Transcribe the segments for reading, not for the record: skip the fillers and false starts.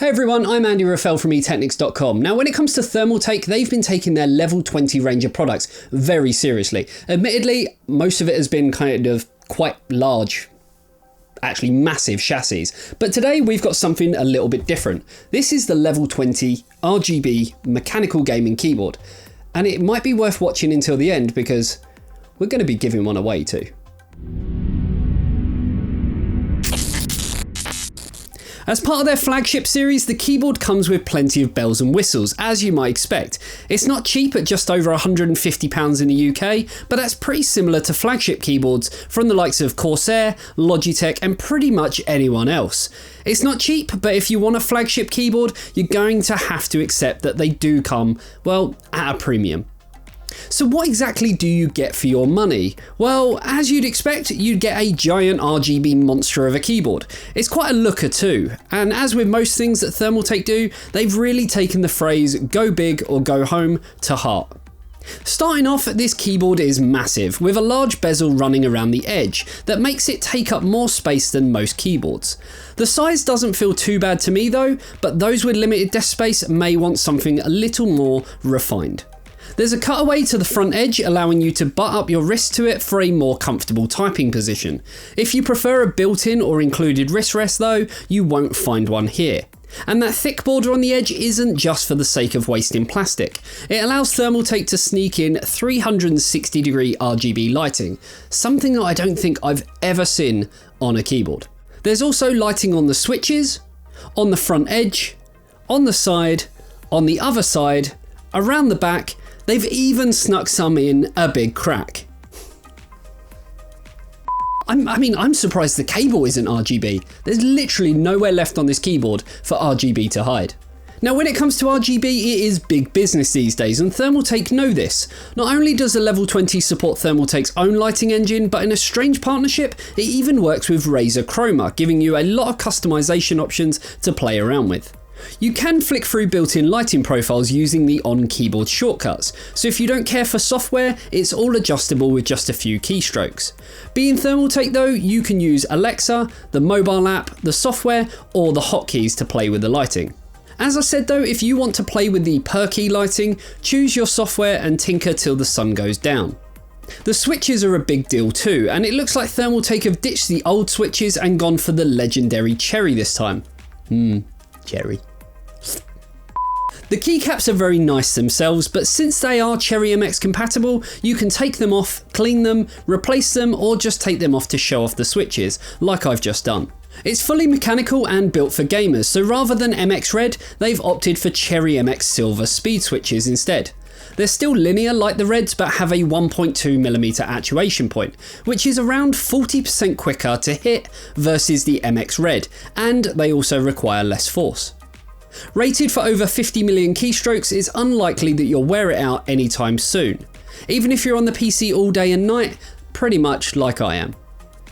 Hey everyone, I'm Andy Raffel from eTeknix.com. Now when it comes to Thermaltake, they've been taking their level 20 range of products very seriously. Admittedly, most of it has been kind of quite large, actually massive chassis. But today we've got something a little bit different. This is the level 20 RGB mechanical gaming keyboard. And it might be worth watching until the end because we're going to be giving one away too. As part of their flagship series, the keyboard comes with plenty of bells and whistles, as you might expect. It's not cheap at just over £150 in the UK, but that's pretty similar to flagship keyboards from the likes of Corsair, Logitech and pretty much anyone else. It's not cheap, but if you want a flagship keyboard, you're going to have to accept that they do come, well, at a premium. So what exactly do you get for your money? Well, as you'd expect, you'd get a giant RGB monster of a keyboard. It's quite a looker too, and as with most things that Thermaltake do, they've really taken the phrase go big or go home to heart. Starting off, this keyboard is massive, with a large bezel running around the edge that makes it take up more space than most keyboards. The size doesn't feel too bad to me though, but those with limited desk space may want something a little more refined. There's a cutaway to the front edge allowing you to butt up your wrist to it for a more comfortable typing position. If you prefer a built-in or included wrist rest though, you won't find one here. And that thick border on the edge isn't just for the sake of wasting plastic. It allows Thermaltake to sneak in 360-degree RGB lighting, something that I don't think I've ever seen on a keyboard. There's also lighting on the switches, on the front edge, on the side, on the other side, around the back. They've even snuck some in a big crack. I'm surprised the cable isn't RGB. There's literally nowhere left on this keyboard for RGB to hide. Now when it comes to RGB, it is big business these days and Thermaltake know this. Not only does the level 20 support Thermaltake's own lighting engine, but in a strange partnership, it even works with Razer Chroma, giving you a lot of customization options to play around with. You can flick through built-in lighting profiles using the on-keyboard shortcuts, so if you don't care for software, it's all adjustable with just a few keystrokes. Being Thermaltake though, you can use Alexa, the mobile app, the software, or the hotkeys to play with the lighting. As I said though, if you want to play with the per key lighting, choose your software and tinker till the sun goes down. The switches are a big deal too, and it looks like Thermaltake have ditched the old switches and gone for the legendary cherry this time. Cherry. The keycaps are very nice themselves, but since they are Cherry MX compatible, you can take them off, clean them, replace them, or just take them off to show off the switches, like I've just done. It's fully mechanical and built for gamers, so rather than MX Red, they've opted for Cherry MX Silver speed switches instead. They're still linear like the Reds, but have a 1.2mm actuation point, which is around 40% quicker to hit versus the MX Red, and they also require less force. Rated for over 50 million keystrokes, it's unlikely that you'll wear it out anytime soon. Even if you're on the PC all day and night, pretty much like I am.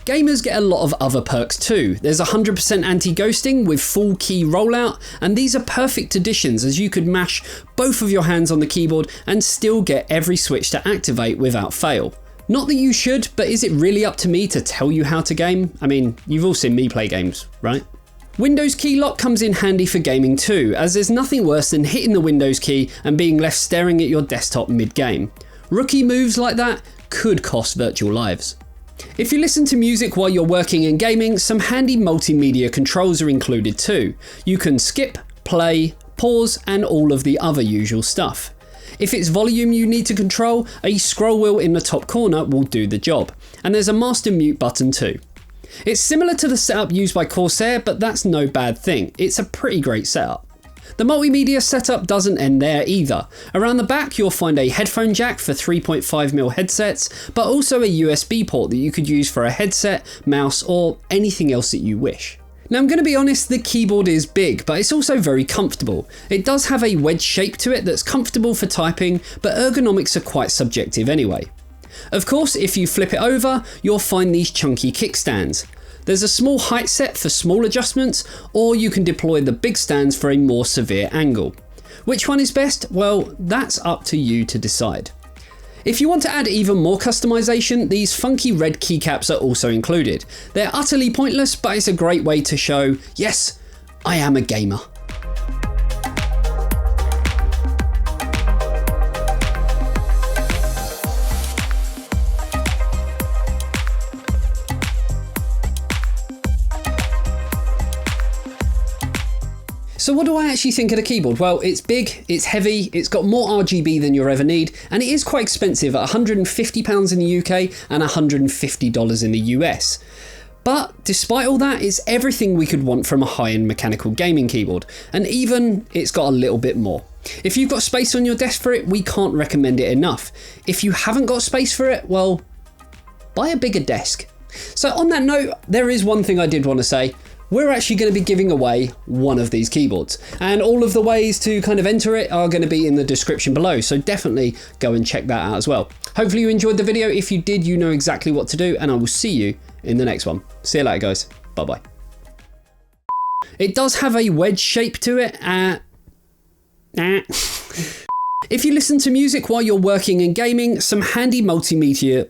Gamers get a lot of other perks too. There's 100% anti-ghosting with full key rollout, and these are perfect additions as you could mash both of your hands on the keyboard and still get every switch to activate without fail. Not that you should, but is it really up to me to tell you how to game? I mean, you've all seen me play games, right? Windows key lock comes in handy for gaming too, as there's nothing worse than hitting the Windows key and being left staring at your desktop mid-game. Rookie moves like that could cost virtual lives. If you listen to music while you're working and gaming, some handy multimedia controls are included too. You can skip, play, pause and all of the other usual stuff. If it's volume you need to control, a scroll wheel in the top corner will do the job, and there's a master mute button too. It's similar to the setup used by Corsair, but that's no bad thing. It's a pretty great setup. The multimedia setup doesn't end there either. Around the back you'll find a headphone jack for 3.5mm headsets, but also a USB port that you could use for a headset, mouse or anything else that you wish. Now I'm going to be honest, the keyboard is big, but it's also very comfortable. It does have a wedge shape to it that's comfortable for typing, but ergonomics are quite subjective anyway. Of course, if you flip it over, you'll find these chunky kickstands. There's a small height set for small adjustments, or you can deploy the big stands for a more severe angle. Which one is best? Well, that's up to you to decide. If you want to add even more customization, these funky red keycaps are also included. They're utterly pointless, but it's a great way to show, yes, I am a gamer. So what do I actually think of the keyboard? Well, it's big, it's heavy, it's got more RGB than you'll ever need, and it is quite expensive at £150 in the UK and $150 in the US. But despite all that, it's everything we could want from a high-end mechanical gaming keyboard, and even it's got a little bit more. If you've got space on your desk for it, we can't recommend it enough. If you haven't got space for it, well, buy a bigger desk. So on that note, there is one thing I did want to say. We're actually going to be giving away one of these keyboards, and all of the ways to kind of enter it are going to be in the description below, so definitely go and check that out as well. Hopefully you enjoyed the video. If you did, you know exactly what to do, and I will see you in the next one. See you later, guys. Bye bye. It does have a wedge shape to it. If you listen to music while you're working and gaming, some handy multimedia